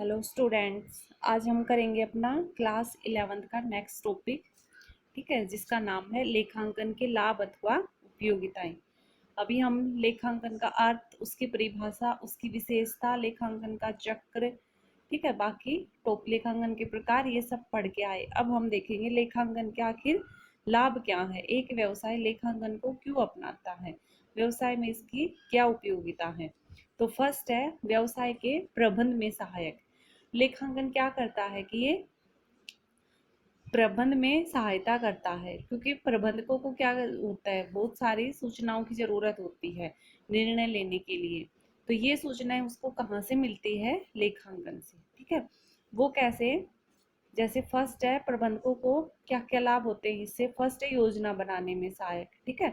Hello students, आज हम करेंगे अपना क्लास 11th का नेक्स्ट टॉपिक। ठीक है, जिसका नाम है लेखांकन के लाभ अथवा उपयोगिताएं। अभी हम लेखांकन का अर्थ, उसकी परिभाषा, उसकी विशेषता, लेखांकन का चक्र, ठीक है, बाकी टॉप लेखांकन के प्रकार ये सब पढ़ के आए। अब हम देखेंगे लेखांकन के आखिर लाभ क्या है, एक व्यवसाय लेखांकन को क्यों अपनाता है, व्यवसाय में इसकी क्या उपयोगिता है। तो फर्स्ट है व्यवसाय के प्रबंध में सहायक। लेखांकन क्या करता है कि ये प्रबंध में सहायता करता है, क्योंकि प्रबंधकों को क्या होता है, बहुत सारी सूचनाओं की जरूरत होती है निर्णय लेने के लिए। तो ये सूचनाएं उसको कहाँ से मिलती है, लेखांकन से। ठीक है, वो कैसे, जैसे फर्स्ट है प्रबंधकों को क्या क्या लाभ होते हैं इससे। फर्स्ट है योजना बनाने में सहायक। ठीक है,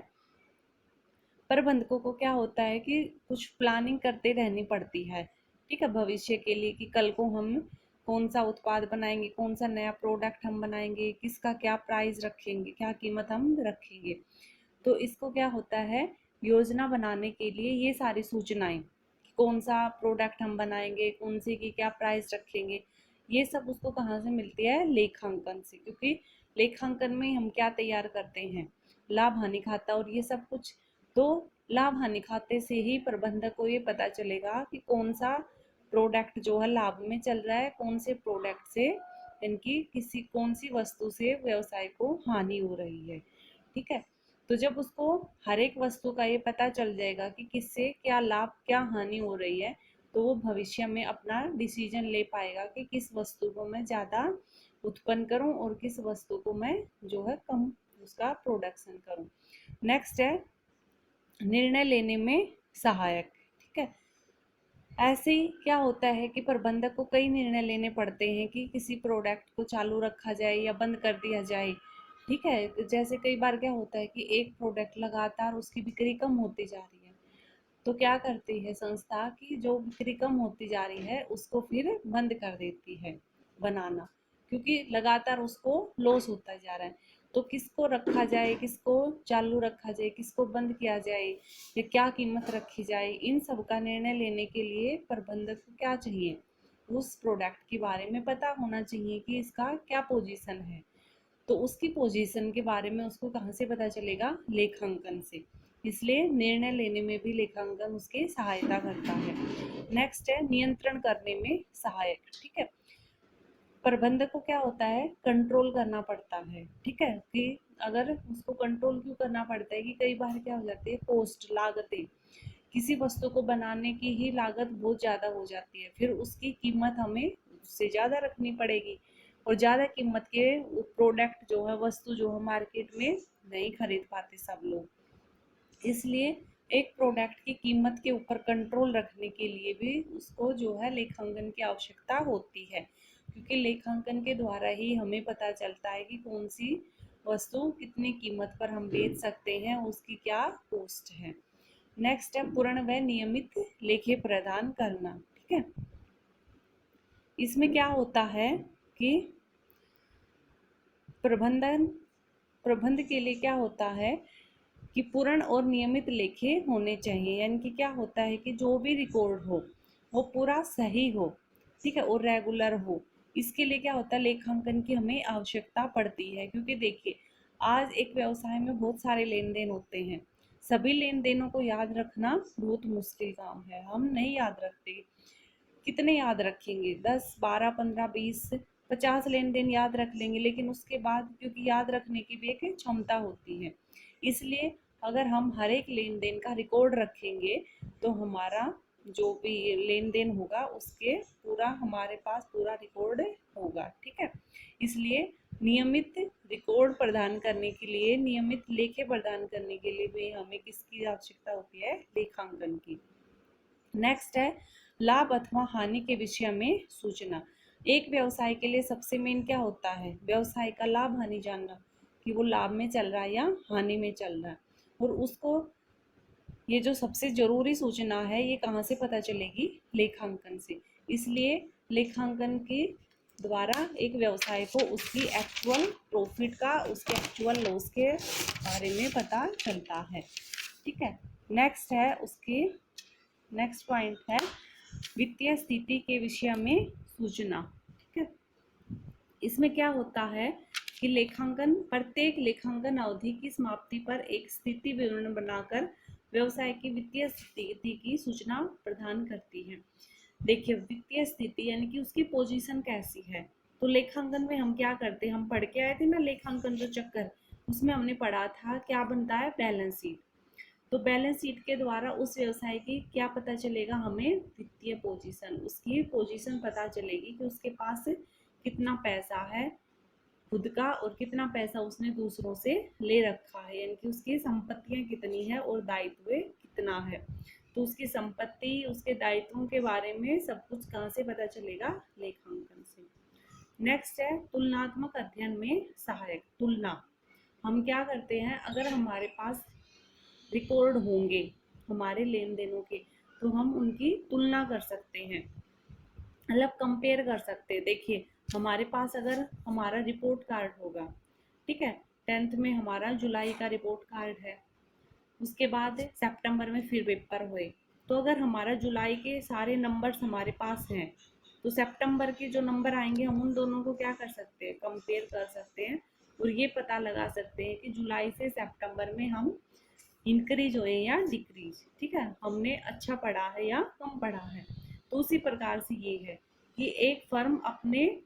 प्रबंधकों को क्या होता है कि कुछ प्लानिंग करते रहनी पड़ती है, ठीक है, भविष्य के लिए, कि कल को हम कौन सा उत्पाद बनाएंगे, कौन सा नया प्रोडक्ट हम बनाएंगे, किसका क्या प्राइस रखेंगे, क्या कीमत हम रखेंगे। तो इसको क्या होता है, योजना बनाने के लिए ये सारी सूचनाएं, कौन सा प्रोडक्ट हम बनाएंगे, कौन से की क्या प्राइस रखेंगे, ये सब उसको कहाँ से मिलती है, लेखांकन से। क्योंकि लेखांकन में हम क्या तैयार करते हैं, लाभ हानि खाता और ये सब कुछ। तो लाभ हानि खाते से ही प्रबंधक को ये पता चलेगा कि कौन सा प्रोडक्ट जो है लाभ में चल रहा है, कौन से प्रोडक्ट से, इनकी किसी कौन सी वस्तु से व्यवसाय को हानि हो रही है। ठीक है, तो जब उसको हर एक वस्तु का ये पता चल जाएगा कि किससे क्या लाभ क्या हानि हो रही है, तो वो भविष्य में अपना डिसीजन ले पाएगा कि किस वस्तु को मैं ज़्यादा उत्पन्न करूं और किस वस्तु को मैं जो है कम उसका प्रोडक्शन करूं। नेक्स्ट है निर्णय लेने में सहायक। ठीक है, ऐसे ही क्या होता है कि प्रबंधक को कई निर्णय लेने पड़ते हैं कि किसी प्रोडक्ट को चालू रखा जाए या बंद कर दिया जाए। ठीक है, तो जैसे कई बार क्या होता है कि एक प्रोडक्ट लगातार उसकी बिक्री कम होती जा रही है, तो क्या करती है संस्था की जो बिक्री कम होती जा रही है उसको फिर बंद कर देती है बनाना, क्योंकि लगातार उसको लॉस होता जा रहा है। तो किसको रखा जाए, किसको चालू रखा जाए, किसको बंद किया जाए, या क्या कीमत रखी जाए, इन सब का निर्णय लेने के लिए प्रबंधक को क्या चाहिए, उस प्रोडक्ट के बारे में पता होना चाहिए कि इसका क्या पोजीशन है। तो उसकी पोजीशन के बारे में उसको कहाँ से पता चलेगा, लेखांकन से। इसलिए निर्णय लेने में भी लेखांकन उसकी सहायता करता है। नेक्स्ट है नियंत्रण करने में सहायक। ठीक है, प्रबंधक को क्या होता है, कंट्रोल करना पड़ता है। ठीक है, कि अगर उसको कंट्रोल क्यों करना पड़ता है कि कई बार क्या हो जाती है, कॉस्ट लागतें, किसी वस्तु को बनाने की ही लागत बहुत ज़्यादा हो जाती है, फिर उसकी कीमत हमें उससे ज़्यादा रखनी पड़ेगी, और ज़्यादा कीमत के प्रोडक्ट जो है, वस्तु जो है, मार्केट में नहीं खरीद पाते सब लोग। इसलिए एक प्रोडक्ट की कीमत के ऊपर कंट्रोल रखने के लिए भी उसको जो है लेखांकन की आवश्यकता होती है, क्योंकि लेखांकन के द्वारा ही हमें पता चलता है कि कौन सी वस्तु कितनी कीमत पर हम बेच सकते हैं, उसकी क्या कॉस्ट है। नेक्स्ट है पूर्ण व नियमित लेखे प्रदान करना। ठीक है, इसमें क्या होता है कि प्रबंधन प्रबंध के लिए क्या होता है कि पूर्ण और नियमित लेखे होने चाहिए, यानी कि क्या होता है कि जो भी रिकॉर्ड हो वो पूरा सही हो, ठीक है, और रेगुलर हो। इसके लिए क्या होता है, लेखांकन की हमें आवश्यकता पड़ती है, क्योंकि देखिए आज एक व्यवसाय में बहुत सारे लेन देन होते हैं, सभी लेन देनों को याद रखना बहुत मुश्किल काम है, हम नहीं याद रखते। कितने याद रखेंगे, 10 12 15 20 50 लेन देन याद रख लेंगे, लेकिन उसके बाद क्योंकि याद रखने की भी एक क्षमता होती है, इसलिए अगर हम हर एक लेन देन का रिकॉर्ड रखेंगे तो हमारा जो भी लेन देन होगा उसके पूरा हमारे पास पूरा रिकॉर्ड होगा। ठीक है, इसलिए नियमित रिकॉर्ड प्रदान करने के लिए, नियमित लेखे प्रदान करने के लिए भी हमें किसकी आवश्यकता होती है, लेखांकन की। नेक्स्ट है लाभ अथवा हानि के विषय में सूचना। एक व्यवसाय के लिए सबसे मेन क्या होता है, व्यवसाय का लाभ हानि जानना, कि वो लाभ में चल रहा है या हानि में चल रहा है। और उसको ये जो सबसे जरूरी सूचना है ये कहाँ से पता चलेगी, लेखांकन से। इसलिए लेखांकन के द्वारा एक व्यवसाय को उसकी एक्चुअल प्रॉफिट का, उसके एक्चुअल लॉस के बारे में पता चलता है। ठीक है, नेक्स्ट है उसकी नेक्स्ट पॉइंट है वित्तीय स्थिति के विषय में सूचना। ठीक है, इसमें क्या होता है कि लेखांकन प्रत्येक लेखांकन अवधि की समाप्ति पर एक स्थिति विवरण बनाकर व्यवसाय की वित्तीय स्थिति की सूचना प्रदान करती है। देखिए, वित्तीय स्थिति यानी कि उसकी पोजीशन कैसी है। तो लेखांकन में हम क्या करते हैं, हम पढ़ के आए थे ना लेखांकन जो चक्कर, उसमें हमने पढ़ा था क्या बनता है, बैलेंस शीट। तो बैलेंस शीट के द्वारा उस व्यवसाय की क्या पता चलेगा, हमें वित्तीय पोजीशन, उसकी पोजीशन पता चलेगी कि उसके पास कितना पैसा है खुद का और कितना पैसा उसने दूसरों से ले रखा है, यानी कि उसकी संपत्तियां कितनी है और दायित्व कितना है। तो उसकी संपत्ति, उसके दायित्वों के बारे में सब कुछ कहाँ से पता चलेगा, लेखांकन से। नेक्स्ट है तुलनात्मक अध्ययन में सहायक। तुलना, हम क्या करते हैं, अगर हमारे पास रिकॉर्ड होंगे हमारे लेन देनों के, तो हम उनकी तुलना कर सकते हैं, मतलब कंपेयर कर सकते हैं। देखिए, हमारे पास अगर हमारा रिपोर्ट कार्ड होगा, ठीक है, 10th में हमारा जुलाई का रिपोर्ट कार्ड है, उसके बाद सितंबर में फिर पेपर हुए, तो अगर हमारा जुलाई के सारे नंबर्स हमारे पास हैं, तो सितंबर के जो नंबर आएंगे हम उन दोनों को क्या कर सकते हैं, कंपेयर कर सकते हैं और ये पता लगा सकते हैं कि जुलाई से सितंबर में हम इंक्रीज हुए या डिक्रीज। ठीक है, हमने अच्छा पढ़ा है या कम पढ़ा है। तो उसी प्रकार से ये है कि एक फर्म अपने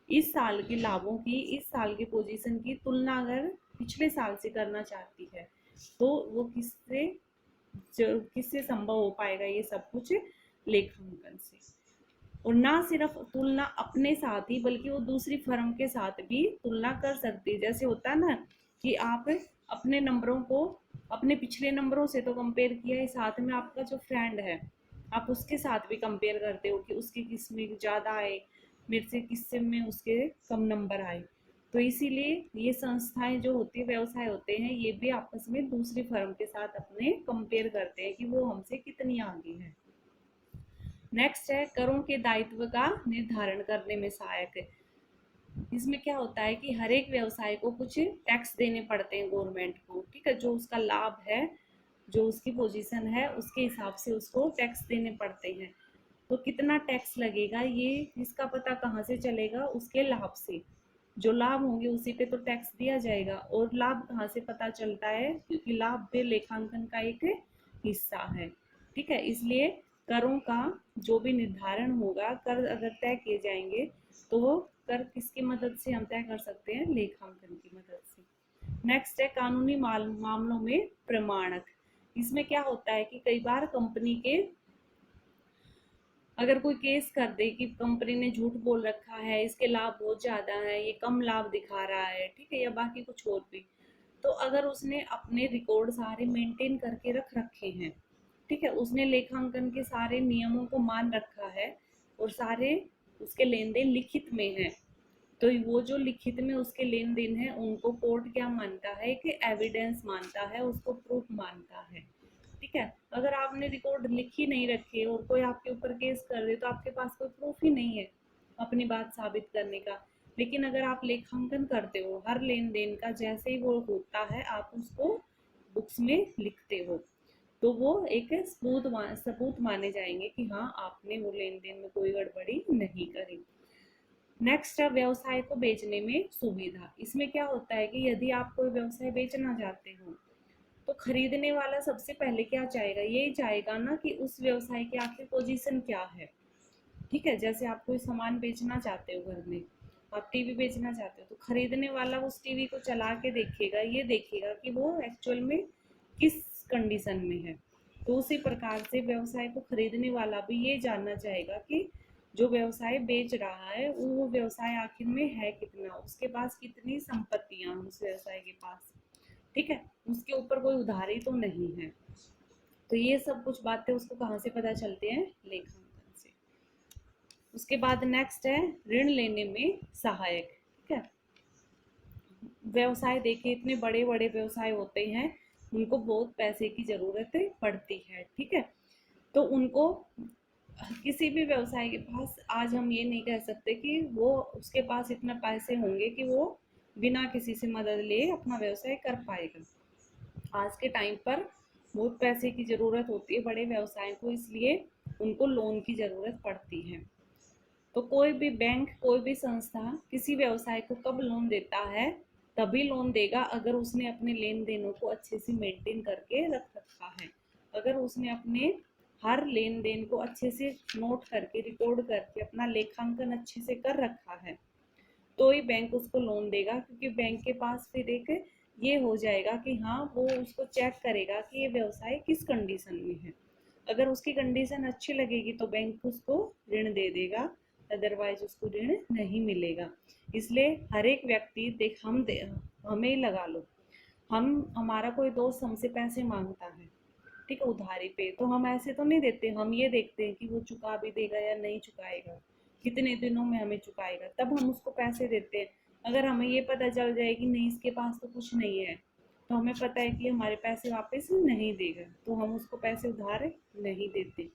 इस साल के लाभों की, इस साल के पोजीशन की तुलना अगर पिछले साल से करना चाहती है, तो वो किससे संभव हो पाएगा, ये सब कुछ लेखांकन से। और ना सिर्फ तुलना अपने साथ ही, बल्कि वो दूसरी फर्म के साथ भी तुलना कर सकती है। जैसे होता है ना कि आप अपने नंबरों को अपने पिछले नंबरों से तो कंपेयर किया है, साथ में आपका जो फ्रेंड है आप उसके साथ भी कंपेयर करते हो कि उसके किस में ज़्यादा आए, मेरे से किससे में उसके कम नंबर आए। तो इसीलिए ये संस्थाएं जो होती है, व्यवसाय होते हैं, ये भी आपस में दूसरी फर्म के साथ अपने कंपेयर करते हैं कि वो हमसे कितनी आगे है। नेक्स्ट है करों के दायित्व का निर्धारण करने में सहायक है। इसमें क्या होता है कि हर एक व्यवसाय को कुछ टैक्स देने पड़ते हैं गवर्नमेंट को। ठीक है, जो उसका लाभ है, जो उसकी पोजीशन है, उसके हिसाब से उसको टैक्स देने पड़ते हैं। तो कितना टैक्स लगेगा, ये इसका पता कहाँ से चलेगा, उसके लाभ से। जो लाभ होंगे उसी पे तो टैक्स दिया जाएगा। और लाभ कहाँ से पता चलता है, क्योंकि लाभ भी लेखांकन का एक हिस्सा है। ठीक है, इसलिए करों का जो भी निर्धारण होगा, कर अगर तय किए जाएंगे, तो वो कर किसकी मदद से हम तय कर सकते हैं, लेखांकन की मदद से। नेक्स्ट है कानूनी मामलों में प्रमाणक। इसमें क्या होता है कि कई बार कंपनी के अगर कोई केस कर दे कि कंपनी ने झूठ बोल रखा है, इसके लाभ बहुत ज़्यादा है, ये कम लाभ दिखा रहा है, ठीक है, या बाकी कुछ और भी, तो अगर उसने अपने रिकॉर्ड सारे मेंटेन करके रख रखे हैं, ठीक है, उसने लेखांकन के सारे नियमों को मान रखा है और सारे उसके लेन देन लिखित में है, तो वो जो लिखित में उसके लेन देन है उनको कोर्ट क्या मानता है कि एविडेंस मानता है, उसको प्रूफ मानता है। ठीक है, अगर आपने रिकॉर्ड लिख ही नहीं रखे और कोई आपके ऊपर केस कर दे, तो आपके पास कोई प्रूफ ही नहीं है अपनी बात साबित करने का। लेकिन अगर आप लेखांकन करते हो, हर लेन देन का जैसे ही वो होता है आप उसको बुक्स में लिखते हो, तो वो एक सबूत माने जाएंगे कि हाँ आपने वो लेन देन में कोई गड़बड़ी नहीं करी। नेक्स्ट है व्यवसाय को बेचने में सुविधा। इसमें क्या होता है कि यदि आप कोई व्यवसाय बेचना चाहते हो, तो खरीदने वाला सबसे पहले क्या चाहेगा, यही चाहेगा ना कि उस व्यवसाय की आखिर पोजीशन क्या है। ठीक है, जैसे आप कोई सामान बेचना चाहते हो, घर में आप टीवी बेचना चाहते हो, तो खरीदने वाला उस टीवी को चला के देखेगा, ये देखेगा कि वो एक्चुअल में किस कंडीशन में है। तो उसी प्रकार से व्यवसाय को खरीदने वाला भी ये जानना चाहेगा कि जो व्यवसाय बेच रहा है वो व्यवसाय आखिर में है कितना, उसके पास कितनी संपत्तियां उस व्यवसाय के पास, ठीक है, उसके ऊपर कोई उधारी तो नहीं है। तो ये सब कुछ बातें उसको कहाँ से पता चलती हैं, लेखांकन से। उसके बाद नेक्स्ट है ऋण लेने में सहायक। ठीक है, व्यवसाय देखिए इतने बड़े बड़े व्यवसाय होते हैं, उनको बहुत पैसे की जरूरत पड़ती है। ठीक है, तो उनको किसी भी व्यवसाय के पास आज हम ये नहीं कह सकते कि वो उसके पास इतना पैसे होंगे कि वो बिना किसी से मदद लिए अपना व्यवसाय कर पाएगा। आज के टाइम पर बहुत पैसे की ज़रूरत होती है बड़े व्यवसाय को, इसलिए उनको लोन की ज़रूरत पड़ती है। तो कोई भी बैंक, कोई भी संस्था किसी व्यवसाय को कब लोन देता है? तभी लोन देगा अगर उसने अपने लेन देनों को अच्छे से मेंटेन करके रख रखा है। अगर उसने अपने हर लेन देन को अच्छे से नोट करके, रिकॉर्ड करके, अपना लेखांकन अच्छे से कर रखा है, तो ही बैंक उसको लोन देगा। क्योंकि बैंक के पास फिर एक ये हो जाएगा कि हाँ, वो उसको चेक करेगा कि ये व्यवसाय किस कंडीशन में है। अगर उसकी कंडीशन अच्छी लगेगी तो बैंक उसको ऋण दे देगा, अदरवाइज उसको ऋण नहीं मिलेगा। इसलिए हर एक व्यक्ति देख, हमें लगा लो, हमारा कोई दोस्त हमसे पैसे मांगता है, ठीक है, उधारी पे, तो हम ऐसे तो नहीं देते, हम ये देखते हैं कि वो चुका भी देगा या नहीं चुकाएगा, कितने दिनों में हमें चुकाएगा, तब हम उसको पैसे देते हैं। अगर हमें ये पता चल जाए कि नहीं, इसके पास तो कुछ नहीं है, तो हमें पता है कि हमारे पैसे वापस नहीं देगा, तो हम उसको पैसे उधार नहीं देते।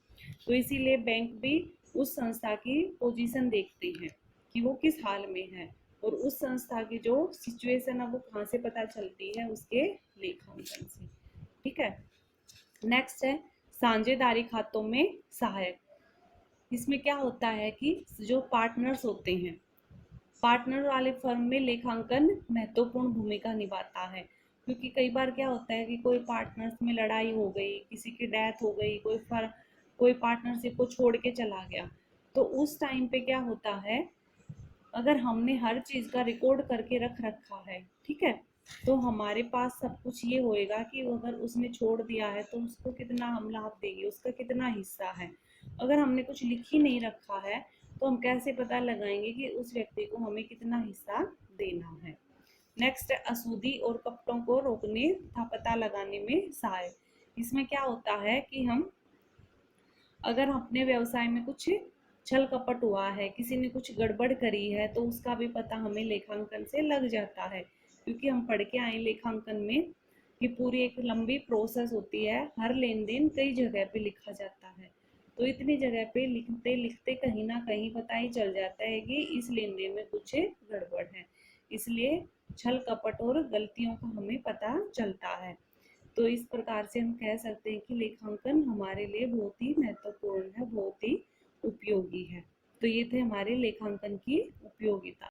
तो इसीलिए बैंक भी उस संस्था की पोजीशन देखते हैं कि वो किस हाल में है, और उस संस्था की जो सिचुएशन है वो कहाँ से पता चलती है? उसके लेखांकन से। ठीक है। नेक्स्ट है साझेदारी खातों में सहायक। इसमें क्या होता है कि जो पार्टनर्स होते हैं, पार्टनर वाले फर्म में लेखांकन महत्वपूर्ण भूमिका निभाता है। क्योंकि कई बार क्या होता है कि कोई पार्टनर्स में लड़ाई हो गई, किसी की डेथ हो गई, कोई पार्टनरशिप को छोड़ के चला गया, तो उस टाइम पे क्या होता है, अगर हमने हर चीज़ का रिकॉर्ड करके रख रखा है, ठीक है, तो हमारे पास सब कुछ ये होएगा कि अगर उसने छोड़ दिया है तो उसको कितना हम लाभ देंगे, उसका कितना हिस्सा है। अगर हमने कुछ लिख ही नहीं रखा है तो हम कैसे पता लगाएंगे कि उस व्यक्ति को हमें कितना हिस्सा देना है? नेक्स्ट, असूदी और कपटों को रोकने तथा पता लगाने में सहायक। इसमें क्या होता है कि हम अगर अपने व्यवसाय में कुछ छल कपट हुआ है, किसी ने कुछ गड़बड़ करी है, तो उसका भी पता हमें लेखांकन से लग जाता है। क्योंकि हम पढ़ के आए लेखांकन में कि पूरी एक लंबी प्रोसेस होती है, हर लेन देन कई जगह पे लिखा जाता है। तो इतनी जगह पे लिखते लिखते कहीं ना कहीं पता ही चल जाता है कि इस लेन देन में कुछ गड़बड़ है। इसलिए छल कपट और गलतियों का हमें पता चलता है। तो इस प्रकार से हम कह सकते हैं कि लेखांकन हमारे लिए बहुत ही महत्वपूर्ण है, बहुत ही उपयोगी है। तो ये थे हमारे लेखांकन की उपयोगिता।